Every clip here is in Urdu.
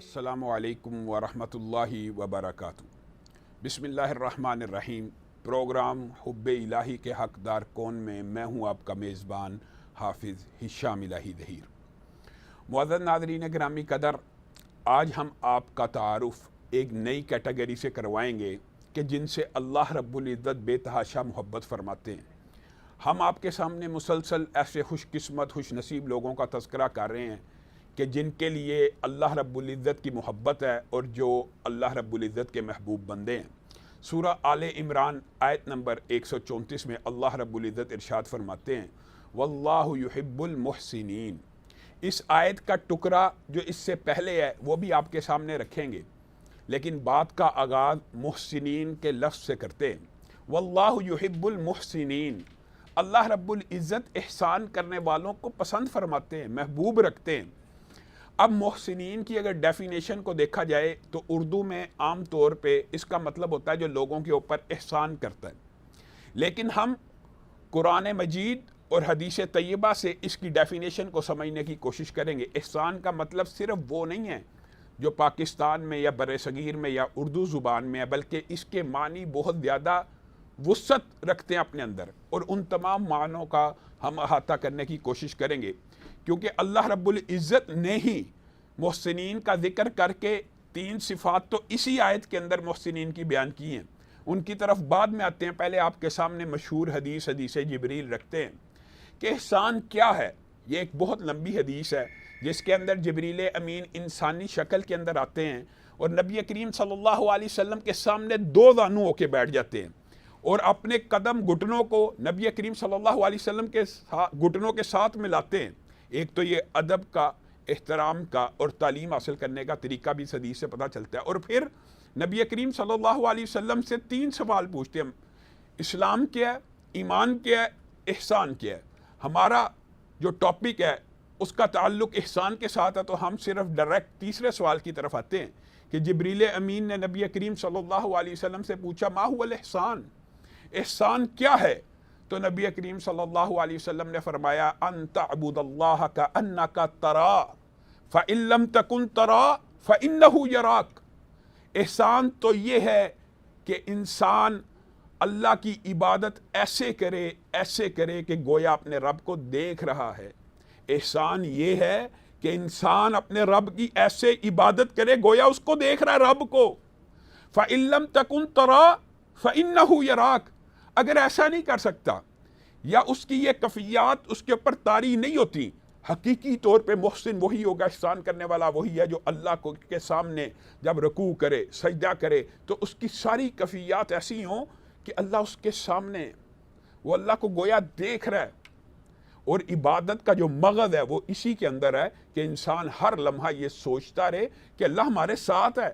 السلام علیکم ورحمۃ اللہ وبرکاتہ۔ بسم اللہ الرحمن الرحیم۔ پروگرام حب الہی کے حقدار کون میں میں ہوں آپ کا میزبان حافظ ہشام الہی دہیر۔ معزز ناظرین گرامی قدر، آج ہم آپ کا تعارف ایک نئی کیٹیگری سے کروائیں گے کہ جن سے اللہ رب العزت بے تحاشا محبت فرماتے ہیں۔ ہم آپ کے سامنے مسلسل ایسے خوش قسمت خوش نصیب لوگوں کا تذکرہ کر رہے ہیں کہ جن کے لیے اللہ رب العزت کی محبت ہے اور جو اللہ رب العزت کے محبوب بندے ہیں۔ سورہ آل عمران آیت نمبر 134 میں اللہ رب العزت ارشاد فرماتے ہیں واللہ یحب المحسنین۔ اس آیت کا ٹکڑا جو اس سے پہلے ہے وہ بھی آپ کے سامنے رکھیں گے، لیکن بات کا آغاز محسنین کے لفظ سے کرتے ہیں۔ واللہ یحب المحسنین، اللہ رب العزت احسان کرنے والوں کو پسند فرماتے ہیں، محبوب رکھتے ہیں۔ اب محسنین کی اگر ڈیفینیشن کو دیکھا جائے تو اردو میں عام طور پہ اس کا مطلب ہوتا ہے جو لوگوں کے اوپر احسان کرتا ہے، لیکن ہم قرآن مجید اور حدیث طیبہ سے اس کی ڈیفینیشن کو سمجھنے کی کوشش کریں گے۔ احسان کا مطلب صرف وہ نہیں ہے جو پاکستان میں یا بر صغیر میں یا اردو زبان میں ہے، بلکہ اس کے معنی بہت زیادہ وسعت رکھتے ہیں اپنے اندر، اور ان تمام معنوں کا ہم احاطہ کرنے کی کوشش کریں گے، کیونکہ اللہ رب العزت نے ہی محسنین کا ذکر کر کے 3 صفات تو اسی آیت کے اندر محسنین کی بیان کی ہیں، ان کی طرف بعد میں آتے ہیں۔ پہلے آپ کے سامنے مشہور حدیث جبریل رکھتے ہیں کہ احسان کیا ہے۔ یہ ایک بہت لمبی حدیث ہے جس کے اندر جبریل امین انسانی شکل کے اندر آتے ہیں اور نبی کریم صلی اللہ علیہ وسلم کے سامنے 2 زانو ہو کے بیٹھ جاتے ہیں اور اپنے قدم گھٹنوں کو نبی کریم صلی اللہ علیہ وسلم کے گھٹنوں کے ساتھ ملاتے ہیں۔ ایک تو یہ ادب کا، احترام کا اور تعلیم حاصل کرنے کا طریقہ بھی اس حدیث سے پتہ چلتا ہے، اور پھر نبی کریم صلی اللہ علیہ وسلم سے 3 سوال پوچھتے ہیں، اسلام کیا ہے، ایمان کیا ہے، احسان کیا ہے۔ ہمارا جو ٹاپک ہے اس کا تعلق احسان کے ساتھ ہے، تو ہم صرف ڈائریکٹ تیسرے سوال کی طرف آتے ہیں کہ جبریل امین نے نبی کریم صلی اللہ علیہ وسلم سے پوچھا ما هو الاحسان، احسان کیا ہے؟ تو نبی کریم صلی اللہ علیہ وسلم نے فرمایا ان تعبد اللہ کانک تراہ فان لم تکن تراہ فانہ یراک۔ احسان تو یہ ہے کہ انسان اللہ کی عبادت ایسے کرے کہ گویا اپنے رب کو دیکھ رہا ہے۔ احسان یہ ہے کہ انسان اپنے رب کی ایسے عبادت کرے گویا اس کو دیکھ رہا ہے، رب کو۔ فَإِن لَمْ تَكُنْ تَرَى فَإِنَّهُ يَرَاكَ، اگر ایسا نہیں کر سکتا یا اس کی یہ کفیات اس کے اوپر طاری نہیں ہوتی، حقیقی طور پہ محسن وہی ہوگا، احسان کرنے والا وہی ہے جو اللہ کو کے سامنے جب رکوع کرے، سجدہ کرے تو اس کی ساری کفیات ایسی ہوں کہ اللہ اس کے سامنے، وہ اللہ کو گویا دیکھ رہا ہے۔ اور عبادت کا جو مغز ہے وہ اسی کے اندر ہے کہ انسان ہر لمحہ یہ سوچتا رہے کہ اللہ ہمارے ساتھ ہے،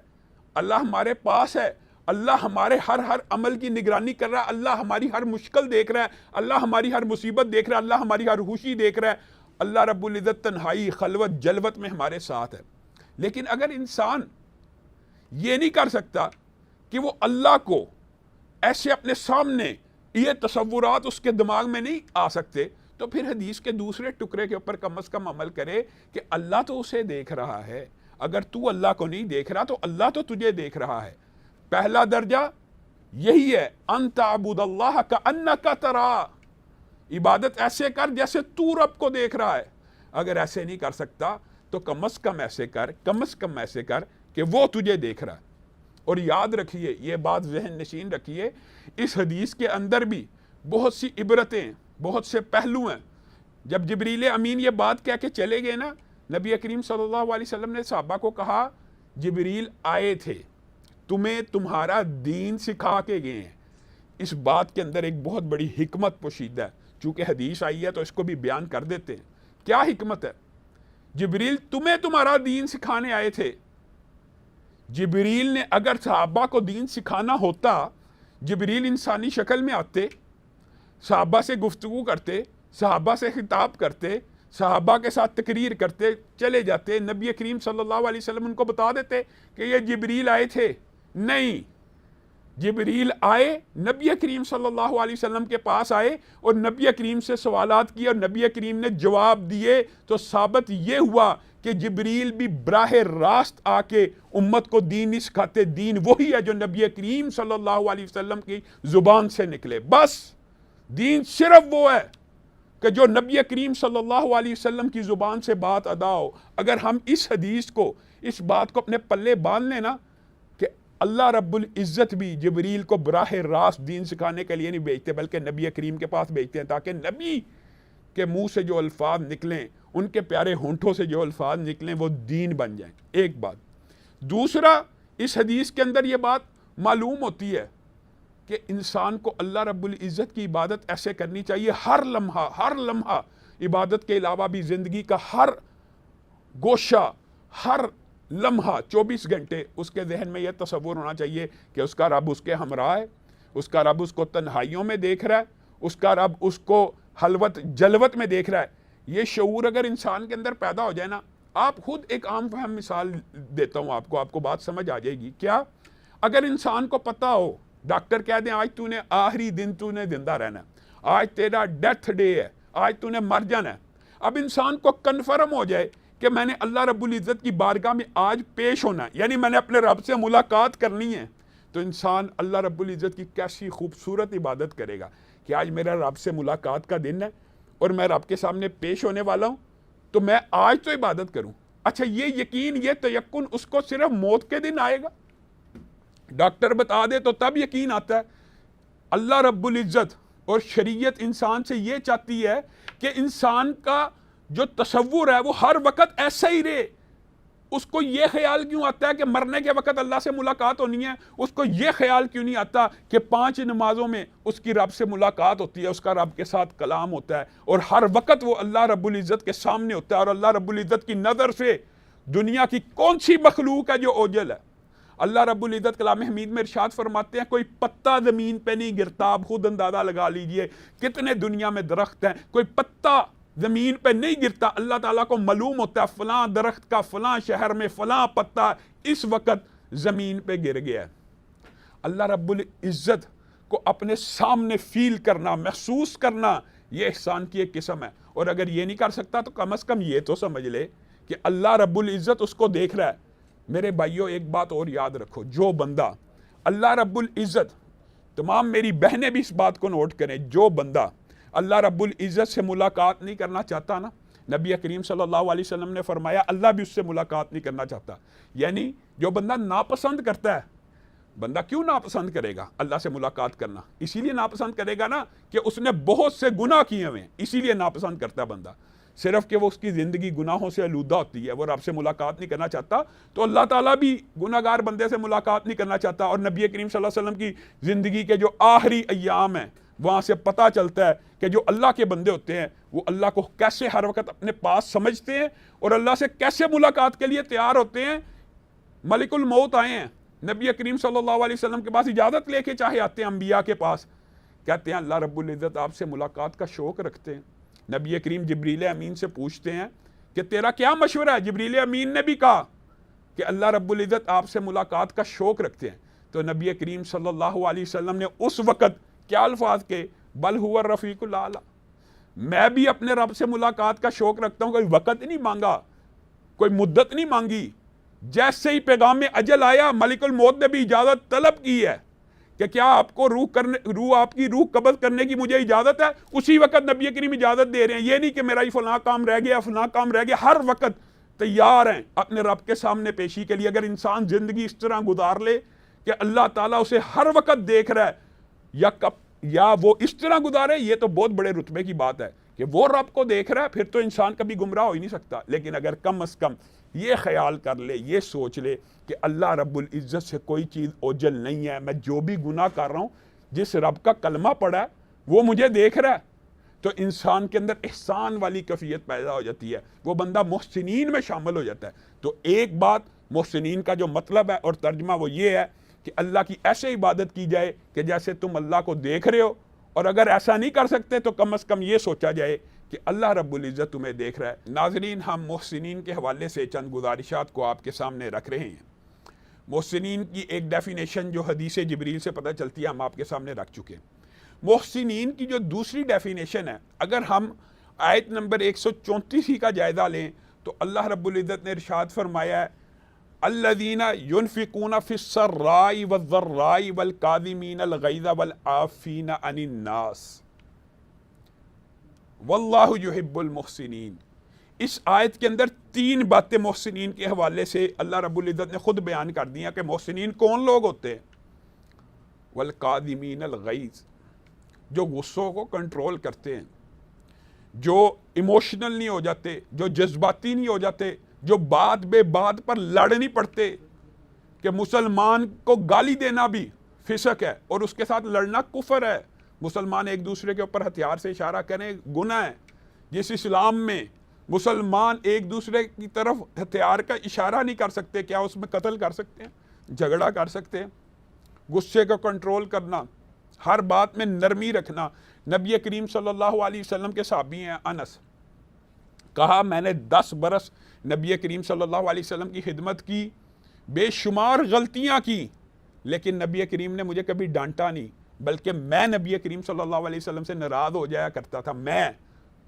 اللہ ہمارے پاس ہے، اللہ ہمارے ہر عمل کی نگرانی کر رہا ہے، اللہ ہماری ہر مشکل دیکھ رہا ہے، اللہ ہماری ہر مصیبت دیکھ رہا ہے، اللہ ہماری ہر خوشی دیکھ رہا ہے، اللہ رب العزت تنہائی خلوت جلوت میں ہمارے ساتھ ہے۔ لیکن اگر انسان یہ نہیں کر سکتا کہ وہ اللہ کو ایسے اپنے سامنے، یہ تصورات اس کے دماغ میں نہیں آ سکتے، تو پھر حدیث کے دوسرے ٹکڑے کے اوپر کم از کم عمل کرے کہ اللہ تو اسے دیکھ رہا ہے۔ اگر تو اللہ کو نہیں دیکھ رہا تو اللہ تو تجھے دیکھ رہا ہے۔ پہلا درجہ یہی ہے ان تعبد اللہ کانک تراہ، عبادت ایسے کر جیسے تو رب کو دیکھ رہا ہے۔ اگر ایسے نہیں کر سکتا تو کم از کم ایسے کر کہ وہ تجھے دیکھ رہا ہے۔ اور یاد رکھیے، یہ بات ذہن نشین رکھیے، اس حدیث کے اندر بھی بہت سی عبرتیں، بہت سے پہلو ہیں۔ جب جبریل امین یہ بات کہہ کے چلے گئے نا، نبی کریم صلی اللہ علیہ وسلم نے صحابہ کو کہا جبریل آئے تھے، تمہیں تمہارا دین سکھا کے گئے ہیں۔ اس بات کے اندر ایک بہت بڑی حکمت پوشیدہ ہے، چونکہ حدیث آئی ہے تو اس کو بھی بیان کر دیتے ہیں۔ کیا حکمت ہے؟ جبریل تمہیں تمہارا دین سکھانے آئے تھے۔ جبریل نے اگر صحابہ کو دین سکھانا ہوتا، جبریل انسانی شکل میں آتے، صحابہ سے گفتگو کرتے، صحابہ سے خطاب کرتے، صحابہ کے ساتھ تقریر کرتے، چلے جاتے، نبی کریم صلی اللہ علیہ وسلم ان کو بتا دیتے کہ یہ جبریل آئے تھے۔ نہیں، جبریل آئے، نبی کریم صلی اللہ علیہ وسلم کے پاس آئے اور نبی کریم سے سوالات کیے اور نبی کریم نے جواب دیے، تو ثابت یہ ہوا کہ کہ جبریل بھی براہ راست آ کے امت کو دین نہیں سکھاتے، دین وہی ہے جو نبی کریم صلی اللہ علیہ وسلم کی زبان سے نکلے. بس دین صرف وہ ہے کہ جو نبی کریم صلی اللہ علیہ وسلم کی زبان سے بات ادا ہو. اگر ہم اس حدیث کو، اس بات کو اپنے پلے باندھ لیں نا کہ اللہ رب العزت بھی جبریل کو براہ راست دین سکھانے کے لیے نہیں بھیجتے بلکہ نبی کریم کے پاس بھیجتے ہیں تاکہ نبی کے منہ سے جو الفاظ نکلیں، ان کے پیارے ہونٹوں سے جو الفاظ نکلیں وہ دین بن جائیں. ایک بات. دوسرا، اس حدیث کے اندر یہ بات معلوم ہوتی ہے کہ انسان کو اللہ رب العزت کی عبادت ایسے کرنی چاہیے ہر لمحہ عبادت کے علاوہ بھی زندگی کا ہر گوشہ، ہر لمحہ 24 گھنٹے اس کے ذہن میں یہ تصور ہونا چاہیے کہ اس کا رب اس کے ہمراہ ہے، اس کا رب اس کو تنہائیوں میں دیکھ رہا ہے، اس کا رب اس کو حلوت جلوت میں دیکھ رہا ہے. یہ شعور اگر انسان کے اندر پیدا ہو جائے نا، آپ خود ایک عام فہم مثال دیتا ہوں آپ کو بات سمجھ آ جائے گی. کیا اگر انسان کو پتا ہو، ڈاکٹر کہہ دیں آج تو نے آخری دن تو نے زندہ رہنا ہے، آج تیرا ڈیتھ ڈے ہے، آج تو نے مر جانا ہے، اب انسان کو کنفرم ہو جائے کہ میں نے اللہ رب العزت کی بارگاہ میں آج پیش ہونا ہے، یعنی میں نے اپنے رب سے ملاقات کرنی ہے، تو انسان اللہ رب العزت کی کیسی خوبصورت عبادت کرے گا کہ آج میرا رب سے ملاقات کا دن ہے اور میں رب کے سامنے پیش ہونے والا ہوں، تو میں آج تو عبادت کروں. اچھا، یہ یقین، یہ تیقن اس کو صرف موت کے دن آئے گا؟ ڈاکٹر بتا دے تو تب یقین آتا ہے. اللہ رب العزت اور شریعت انسان سے یہ چاہتی ہے کہ انسان کا جو تصور ہے وہ ہر وقت ایسا ہی رہے. اس کو یہ خیال کیوں آتا ہے کہ مرنے کے وقت اللہ سے ملاقات ہونی ہے؟ اس کو یہ خیال کیوں نہیں آتا کہ 5 نمازوں میں اس کی رب سے ملاقات ہوتی ہے، اس کا رب کے ساتھ کلام ہوتا ہے اور ہر وقت وہ اللہ رب العزت کے سامنے ہوتا ہے اور اللہ رب العزت کی نظر سے دنیا کی کون سی مخلوق ہے جو اوجل ہے؟ اللہ رب العزت کلام حمید میں ارشاد فرماتے ہیں کوئی پتا زمین پہ نہیں گرتا. آپ خود اندازہ لگا لیجئے کتنے دنیا میں درخت ہیں، کوئی پتا زمین پہ نہیں گرتا. اللہ تعالیٰ کو معلوم ہوتا ہے فلاں درخت کا فلاں شہر میں فلاں پتا اس وقت زمین پہ گر گیا ہے. اللہ رب العزت کو اپنے سامنے فیل کرنا، محسوس کرنا، یہ احسان کی ایک قسم ہے. اور اگر یہ نہیں کر سکتا تو کم از کم یہ تو سمجھ لے کہ اللہ رب العزت اس کو دیکھ رہا ہے. میرے بھائیوں ایک بات اور یاد رکھو، جو بندہ اللہ رب العزت، تمام میری بہنیں بھی اس بات کو نوٹ کریں، جو بندہ اللہ رب العزت سے ملاقات نہیں کرنا چاہتا نا، نبی کریم صلی اللہ علیہ وسلم نے فرمایا اللہ بھی اس سے ملاقات نہیں کرنا چاہتا. یعنی جو بندہ ناپسند کرتا ہے، بندہ کیوں ناپسند کرے گا اللہ سے ملاقات کرنا؟ اسی لیے ناپسند کرے گا نا کہ اس نے بہت سے گناہ کیے ہوئے ہیں، اسی لیے ناپسند کرتا ہے بندہ. صرف کہ وہ اس کی زندگی گناہوں سے آلودہ ہوتی ہے، وہ رب سے ملاقات نہیں کرنا چاہتا، تو اللہ تعالیٰ بھی گناہ گار بندے سے ملاقات نہیں کرنا چاہتا. اور نبی کریم صلی اللہ علیہ وسلم کی زندگی کے جو آخری ایام ہیں وہاں سے پتہ چلتا ہے کہ جو اللہ کے بندے ہوتے ہیں وہ اللہ کو کیسے ہر وقت اپنے پاس سمجھتے ہیں اور اللہ سے کیسے ملاقات کے لیے تیار ہوتے ہیں. ملک الموت آئے ہیں نبی کریم صلی اللہ علیہ وسلم کے پاس، اجازت لے کے چاہے آتے ہیں انبیاء کے پاس، کہتے ہیں اللہ رب العزت آپ سے ملاقات کا شوق رکھتے ہیں. نبی کریم جبریل امین سے پوچھتے ہیں کہ تیرا کیا مشورہ ہے؟ جبریل امین نے بھی کہا کہ اللہ رب العزت آپ سے ملاقات کا شوق رکھتے ہیں. تو نبی کریم صلی اللہ علیہ وسلم نے اس وقت کیا الفاظ کے؟ بل هو الرفیق الاعلی، میں بھی اپنے رب سے ملاقات کا شوق رکھتا ہوں. کوئی وقت نہیں مانگا، کوئی مدت نہیں مانگی. جیسے ہی پیغام اجل آیا ملک الموت نے بھی اجازت طلب کی ہے کہ کیا آپ کو آپ کی روح قبض کرنے کی مجھے اجازت ہے؟ اسی وقت نبی کریم اجازت دے رہے ہیں. یہ نہیں کہ میرا ہی فلاں کام رہ گیا، فلاں کام رہ گیا، ہر وقت تیار ہیں اپنے رب کے سامنے پیشی کے لیے. اگر انسان زندگی اس طرح گزار لے کہ اللہ تعالیٰ اسے ہر وقت دیکھ رہا ہے، یا وہ اس طرح گزارے، یہ تو بہت بڑے رتبے کی بات ہے کہ وہ رب کو دیکھ رہا ہے، پھر تو انسان کبھی گمراہ ہو ہی نہیں سکتا. لیکن اگر کم از کم یہ خیال کر لے، یہ سوچ لے کہ اللہ رب العزت سے کوئی چیز اوجل نہیں ہے، میں جو بھی گناہ کر رہا ہوں، جس رب کا کلمہ پڑھا ہے وہ مجھے دیکھ رہا ہے، تو انسان کے اندر احسان والی کیفیت پیدا ہو جاتی ہے، وہ بندہ محسنین میں شامل ہو جاتا ہے. تو ایک بات محسنین کا جو مطلب ہے اور ترجمہ وہ یہ ہے کہ اللہ کی ایسے عبادت کی جائے کہ جیسے تم اللہ کو دیکھ رہے ہو، اور اگر ایسا نہیں کر سکتے تو کم از کم یہ سوچا جائے کہ اللہ رب العزت تمہیں دیکھ رہا ہے. ناظرین، ہم محسنین کے حوالے سے چند گزارشات کو آپ کے سامنے رکھ رہے ہیں. محسنین کی ایک ڈیفینیشن جو حدیث جبریل سے پتہ چلتی ہے ہم آپ کے سامنے رکھ چکے ہیں. محسنین کی جو دوسری ڈیفینیشن ہے، اگر ہم آیت نمبر 134 ہی کا جائزہ لیں تو اللہ رب العزت نے ارشاد فرمایا ہے الذین ینفقون فی السراء والضراء والکاظمین الغیظ والعافین عن الناس واللہ یحب المحسنین۔ اس آیت کے اندر 3 باتیں محسنین کے حوالے سے اللہ رب العزت نے خود بیان کر دی ہیں کہ محسنین کون لوگ ہوتے ہیں۔ والکاظمین الغیظ، جو غصوں کو کنٹرول کرتے ہیں، جو ایموشنل نہیں ہو جاتے، جو جذباتی نہیں ہو جاتے، جو بات بے بات پر لڑ نہیں پڑتے کہ مسلمان کو گالی دینا بھی فسق ہے اور اس کے ساتھ لڑنا کفر ہے۔ مسلمان ایک دوسرے کے اوپر ہتھیار سے اشارہ کریں گناہ ہے۔ جس اسلام میں مسلمان ایک دوسرے کی طرف ہتھیار کا اشارہ نہیں کر سکتے، کیا اس میں قتل کر سکتے ہیں؟ جھگڑا کر سکتے ہیں؟ غصے کو کنٹرول کرنا، ہر بات میں نرمی رکھنا۔ نبی کریم صلی اللہ علیہ وسلم کے صحابی ہیں انس، کہا میں نے 10 برس نبی کریم صلی اللہ علیہ وسلم کی خدمت کی، بے شمار غلطیاں کی، لیکن نبی کریم نے مجھے کبھی ڈانٹا نہیں، بلکہ میں نبی کریم صلی اللہ علیہ وسلم سے ناراض ہو جایا کرتا تھا۔ میں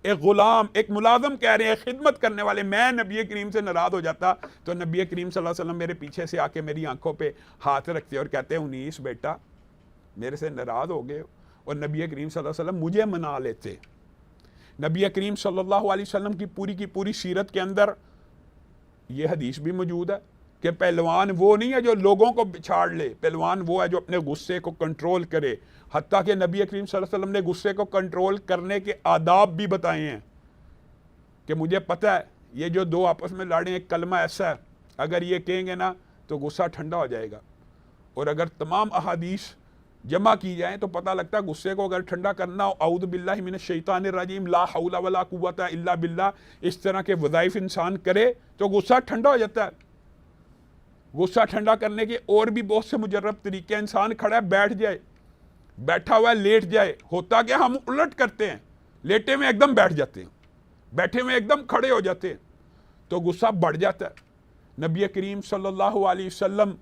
ایک غلام، ایک ملازم کہہ رہے ہیں، خدمت کرنے والے، میں نبی کریم سے ناراض ہو جاتا تو نبی کریم صلی اللہ علیہ وسلم میرے پیچھے سے آ کے میری آنکھوں پہ ہاتھ رکھتے اور کہتے ہیں انیس بیٹا میرے سے ناراض ہو گئے، اور نبی کریم صلی اللہ علیہ وسلم مجھے منا لیتے۔ نبی کریم صلی اللہ علیہ وسلم کی پوری سیرت کے اندر یہ حدیث بھی موجود ہے کہ پہلوان وہ نہیں ہے جو لوگوں کو بچھاڑ لے، پہلوان وہ ہے جو اپنے غصے کو کنٹرول کرے۔ حتیٰ کہ نبی کریم صلی اللہ علیہ وسلم نے غصے کو کنٹرول کرنے کے آداب بھی بتائے ہیں کہ مجھے پتہ ہے یہ جو 2 آپس میں لڑیں، ایک کلمہ ایسا ہے اگر یہ کہیں گے نا تو غصہ ٹھنڈا ہو جائے گا، اور اگر تمام احادیث جمع کی جائیں تو پتہ لگتا ہے غصے کو اگر ٹھنڈا کرنا ہو، اعوذ باللہ من الشیطان الرجیم، لا حول ولا قوت الا باللہ، اس طرح کے وظائف انسان کرے تو غصہ ٹھنڈا ہو جاتا ہے۔ غصہ ٹھنڈا کرنے کے اور بھی بہت سے مجرب طریقے، انسان کھڑا ہے بیٹھ جائے، بیٹھا ہوا ہے لیٹ جائے، ہوتا کہ ہم الٹ کرتے ہیں، لیٹے میں ایک دم بیٹھ جاتے ہیں، بیٹھے میں ایک دم کھڑے ہو جاتے ہیں تو غصہ بڑھ جاتا ہے۔ نبی کریم صلی اللہ علیہ وسلم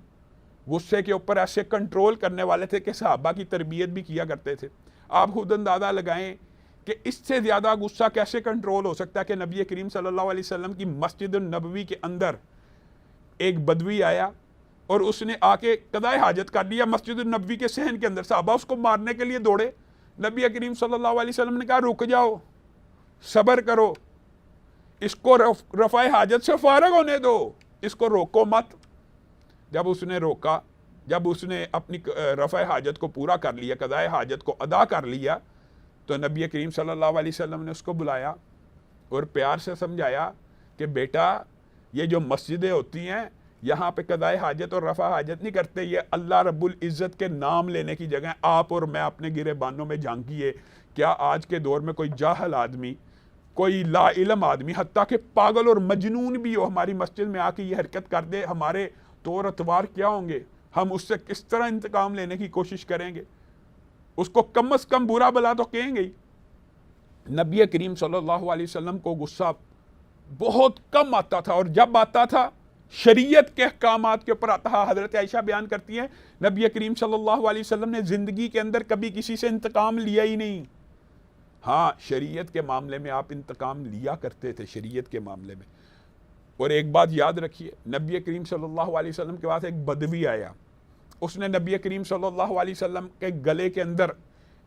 غصے کے اوپر ایسے کنٹرول کرنے والے تھے کہ صحابہ کی تربیت بھی کیا کرتے تھے۔ آپ خود اندازہ لگائیں کہ اس سے زیادہ غصہ کیسے کنٹرول ہو سکتا ہے کہ نبی کریم صلی اللہ علیہ وسلم کی مسجد النبوی کے اندر ایک بدوی آیا اور اس نے آ کے قضائے حاجت کر لیا مسجد النبوی کے صحن کے اندر، صحابہ اس کو مارنے کے لیے دوڑے، نبی کریم صلی اللہ علیہ وسلم نے کہا رک جاؤ، صبر کرو، اس کو رفع حاجت سے فارغ ہونے دو، اس کو روکو مت۔ جب اس نے روکا، جب اس نے اپنی رفع حاجت کو پورا کر لیا، قضائے حاجت کو ادا کر لیا، تو نبی کریم صلی اللہ علیہ وسلم نے اس کو بلایا اور پیار سے سمجھایا کہ بیٹا یہ جو مسجدیں ہوتی ہیں یہاں پہ قضائے حاجت اور رفع حاجت نہیں کرتے، یہ اللہ رب العزت کے نام لینے کی جگہ ہے۔ آپ اور میں اپنے گرے بانوں میں جھانکیے، کیا آج کے دور میں کوئی جاہل آدمی، کوئی لا علم آدمی، حتیٰ کہ پاگل اور مجنون بھی ہو، ہماری مسجد میں آ کے یہ حرکت کر دے، ہمارے طور اتوار کیا ہوں گے؟ ہم اس سے کس طرح انتقام لینے کی کوشش کریں گے؟ اس کو کم از کم برا بلا تو کہیں گے ہی۔ نبی کریم صلی اللہ علیہ وسلم کو غصہ بہت کم آتا تھا، اور جب آتا تھا شریعت کے احکامات کے اوپر آتا۔ حضرت عائشہ بیان کرتی ہیں نبی کریم صلی اللہ علیہ وسلم نے زندگی کے اندر کبھی کسی سے انتقام لیا ہی نہیں۔ ہاں شریعت کے معاملے میں آپ انتقام لیا کرتے تھے، شریعت کے معاملے میں۔ اور ایک بات یاد رکھیے، نبی کریم صلی اللہ علیہ وسلم کے پاس ایک بدوی آیا، اس نے نبی کریم صلی اللہ علیہ وسلم کے گلے کے اندر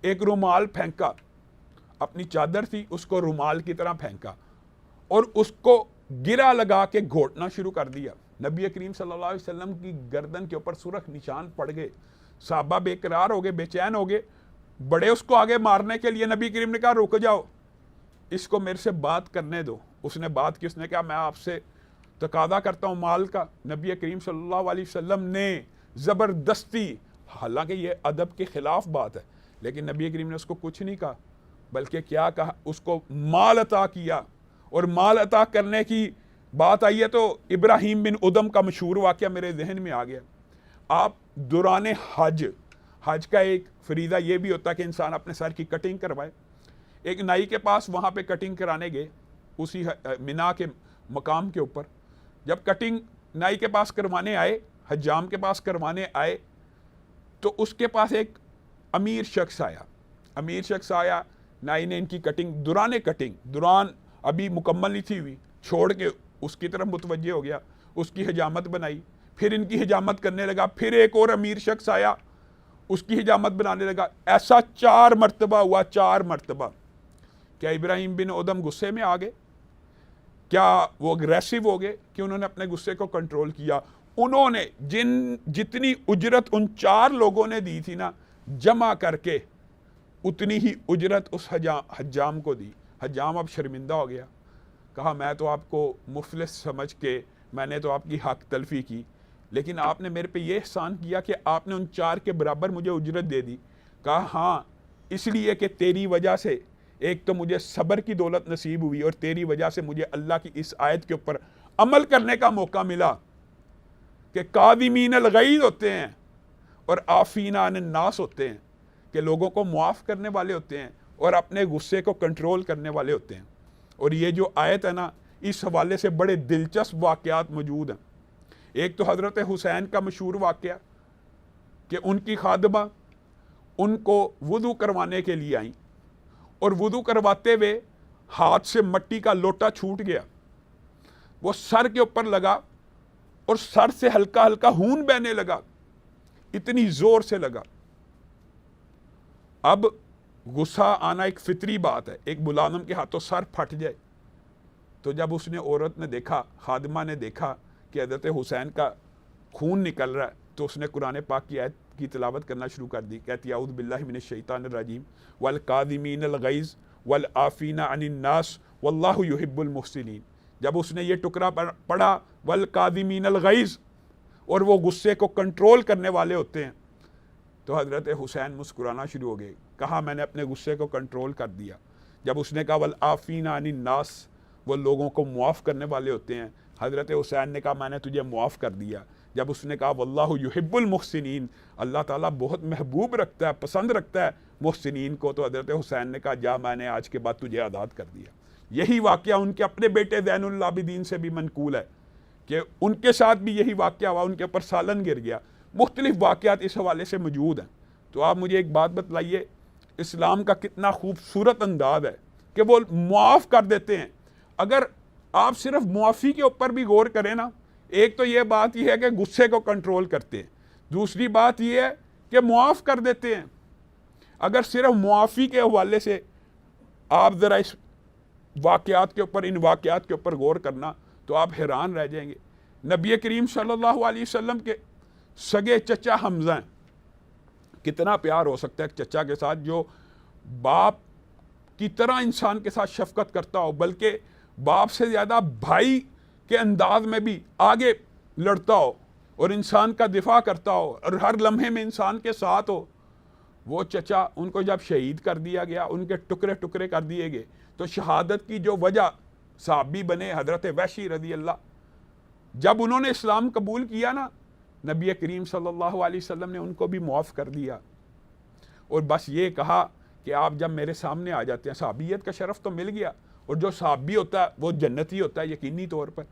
ایک رومال پھینکا، اپنی چادر تھی اس کو رومال کی طرح پھینکا اور اس کو گرا لگا کے گھوٹنا شروع کر دیا۔ نبی کریم صلی اللہ علیہ وسلم کی گردن کے اوپر سرخ نشان پڑ گئے، صحابہ بے قرار ہو گئے، بے چین ہو گئے، بڑے اس کو آگے مارنے کے لیے۔ نبی کریم نے کہا رک جاؤ، اس کو میرے سے بات کرنے دو۔ اس نے بات کی، اس نے کہا میں آپ سے تقاضا کرتا ہوں مال کا۔ نبی کریم صلی اللہ علیہ وسلم نے زبردستی، حالانکہ یہ ادب کے خلاف بات ہے، لیکن نبی کریم نے اس کو کچھ نہیں کہا، بلکہ کیا کہا، اس کو مال عطا کیا۔ اور مال عطا کرنے کی بات آئی ہے تو ابراہیم بن ادم کا مشہور واقعہ میرے ذہن میں آ گیا۔ آپ دوران حج کا ایک فریضہ یہ بھی ہوتا ہے کہ انسان اپنے سر کی کٹنگ کروائے۔ ایک نائی کے پاس وہاں پہ کٹنگ کرانے گئے، اسی منا کے مقام کے اوپر۔ جب کٹنگ نائی کے پاس کروانے آئے، حجام کے پاس کروانے آئے، تو اس کے پاس ایک امیر شخص آیا۔ نائی نے ان کی کٹنگ دوران ابھی مکمل نہیں تھی ہوئی، چھوڑ کے اس کی طرف متوجہ ہو گیا، اس کی حجامت بنائی، پھر ان کی حجامت کرنے لگا، پھر ایک اور امیر شخص آیا، اس کی حجامت بنانے لگا، ایسا 4 مرتبہ ہوا، 4 مرتبہ۔ کیا ابراہیم بن ادم غصے میں آ گئے؟ کیا وہ اگریسو ہو گئے کہ انہوں نے اپنے غصے کو کنٹرول کیا؟ انہوں نے جتنی اجرت ان 4 لوگوں نے دی تھی نا، جمع کر کے اتنی ہی اجرت اس حجام کو دی۔ حجام اب شرمندہ ہو گیا، کہا میں تو آپ کو مفلس سمجھ کے میں نے تو آپ کی حق تلفی کی، لیکن آپ نے میرے پہ یہ احسان کیا کہ آپ نے ان 4 کے برابر مجھے اجرت دے دی۔ کہا ہاں، اس لیے کہ تیری وجہ سے ایک تو مجھے صبر کی دولت نصیب ہوئی، اور تیری وجہ سے مجھے اللہ کی اس آیت کے اوپر عمل کرنے کا موقع ملا کہ قاذمین الغیظ ہوتے ہیں اور عافین عن الناس ہوتے ہیں، کہ لوگوں کو معاف کرنے والے ہوتے ہیں اور اپنے غصے کو کنٹرول کرنے والے ہوتے ہیں۔ اور یہ جو آیت ہے نا، اس حوالے سے بڑے دلچسپ واقعات موجود ہیں۔ ایک تو حضرت حسین کا مشہور واقعہ کہ ان کی خادمہ ان کو وضو کروانے کے لیے آئیں، اور وضو کرواتے ہوئے ہاتھ سے مٹی کا لوٹا چھوٹ گیا، وہ سر کے اوپر لگا اور سر سے ہلکا ہلکا خون بہنے لگا، اتنی زور سے لگا۔ اب غصہ آنا ایک فطری بات ہے، ایک ملازم کے ہاتھوں سر پھٹ جائے۔ تو جب اس نے عورت نے دیکھا، خادمہ نے دیکھا کہ حضرت حسین کا خون نکل رہا ہے، تو اس نے قرآن پاک کی آیت کی تلاوت کرنا شروع کر دی، کہتی اعوذ باللہ من الشیطان الرجیم والکاظمین الغیظ والعافین عن الناس واللہ یحب المحسنین۔ جب اس نے یہ ٹکڑا پڑھا والکاظمین الغیظ، اور وہ غصے کو کنٹرول کرنے والے ہوتے ہیں، تو حضرت حسین مسکرانا شروع ہو گئے، کہا میں نے اپنے غصے کو کنٹرول کر دیا۔ جب اس نے کہا والعافین عن الناس، وہ لوگوں کو معاف کرنے والے ہوتے ہیں، حضرت حسین نے کہا میں نے تجھے معاف کر دیا۔ جب اس نے کہا واللہ یحب المحسنین، اللہ تعالیٰ بہت محبوب رکھتا ہے، پسند رکھتا ہے محسنین کو، تو حضرت حسین نے کہا جا، میں نے آج کے بعد تجھے آزاد کر دیا۔ یہی واقعہ ان کے اپنے بیٹے زین العابدین سے بھی منقول ہے کہ ان کے ساتھ بھی یہی واقعہ ہوا، ان کے اوپر سالن گر گیا۔ مختلف واقعات اس حوالے سے موجود ہیں۔ تو آپ مجھے ایک بات بتلائیے، اسلام کا کتنا خوبصورت انداز ہے کہ وہ معاف کر دیتے ہیں۔ اگر آپ صرف معافی کے اوپر بھی غور کریں نا، ایک تو یہ بات یہ ہے کہ غصے کو کنٹرول کرتے ہیں، دوسری بات یہ ہے کہ معاف کر دیتے ہیں۔ اگر صرف معافی کے حوالے سے آپ ذرا اس واقعات کے اوپر، ان واقعات کے اوپر غور کرنا، تو آپ حیران رہ جائیں گے۔ نبی کریم صلی اللہ علیہ وسلم کے سگے چچا حمزہ ہیں، کتنا پیار ہو سکتا ہے ایک چچا کے ساتھ جو باپ کی طرح انسان کے ساتھ شفقت کرتا ہو، بلکہ باپ سے زیادہ بھائی کے انداز میں بھی آگے لڑتا ہو اور انسان کا دفاع کرتا ہو اور ہر لمحے میں انسان کے ساتھ ہو۔ وہ چچا، ان کو جب شہید کر دیا گیا، ان کے ٹکڑے ٹکڑے کر دیے گئے، تو شہادت کی جو وجہ صحابی بنے حضرت وحشی رضی اللہ، جب انہوں نے اسلام قبول کیا نا، نبی کریم صلی اللہ علیہ وسلم نے ان کو بھی معاف کر دیا، اور بس یہ کہا کہ آپ جب میرے سامنے آ جاتے ہیں، صحابیت کا شرف تو مل گیا، اور جو صحابی ہوتا ہے وہ جنتی ہوتا ہے یقینی طور پر۔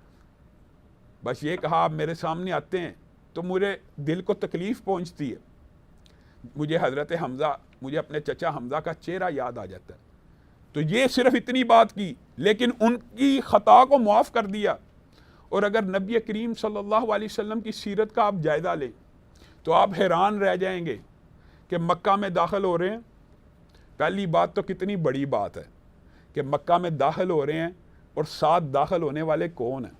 بس یہ کہا آپ میرے سامنے آتے ہیں تو میرے دل کو تکلیف پہنچتی ہے، مجھے حضرت حمزہ، مجھے اپنے چچا حمزہ کا چہرہ یاد آ جاتا ہے۔ تو یہ صرف اتنی بات کی، لیکن ان کی خطا کو معاف کر دیا۔ اور اگر نبی کریم صلی اللہ علیہ وسلم کی سیرت کا آپ جائزہ لیں تو آپ حیران رہ جائیں گے کہ مکہ میں داخل ہو رہے ہیں، پہلی بات تو کتنی بڑی بات ہے کہ مکہ میں داخل ہو رہے ہیں، اور ساتھ داخل ہونے والے کون ہیں؟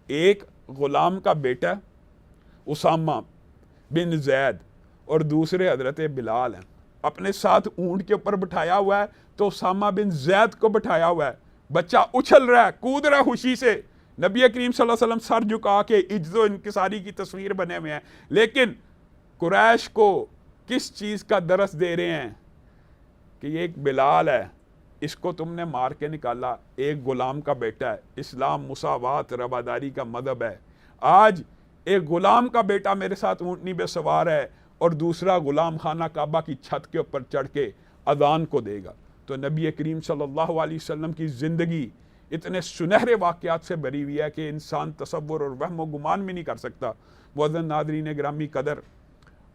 ایک غلام کا بیٹا اسامہ بن زید، اور دوسرے حضرت بلال ہیں۔ اپنے ساتھ اونٹ کے اوپر بٹھایا ہوا ہے تو اسامہ بن زید کو بٹھایا ہوا ہے، بچہ اچھل رہا ہے، کود رہا ہے خوشی سے۔ نبی کریم صلی اللہ علیہ وسلم سر جھکا کے عجز و انکساری کی تصویر بنے ہوئے ہیں، لیکن قریش کو کس چیز کا درس دے رہے ہیں کہ یہ ایک بلال ہے، اس کو تم نے مار کے نکالا، ایک غلام کا بیٹا ہے۔ اسلام مساوات، رواداری کا مذہب ہے۔ آج ایک غلام کا بیٹا میرے ساتھ اونٹنی پہ سوار ہے، اور دوسرا غلام خانہ کعبہ کی چھت کے اوپر چڑھ کے اذان کو دے گا۔ تو نبی کریم صلی اللہ علیہ وسلم کی زندگی اتنے سنہرے واقعات سے بھری ہوئی ہے کہ انسان تصور اور وہم و گمان بھی نہیں کر سکتا۔ معزز ناظرین گرامی قدر،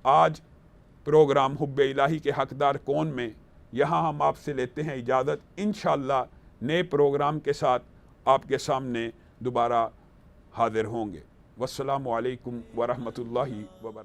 آج پروگرام حب الہی کے حقدار کون میں یہاں ہم آپ سے لیتے ہیں اجازت۔ انشاءاللہ نئے پروگرام کے ساتھ آپ کے سامنے دوبارہ حاضر ہوں گے۔ والسلام علیکم ورحمۃ اللہ وبرکاتہ۔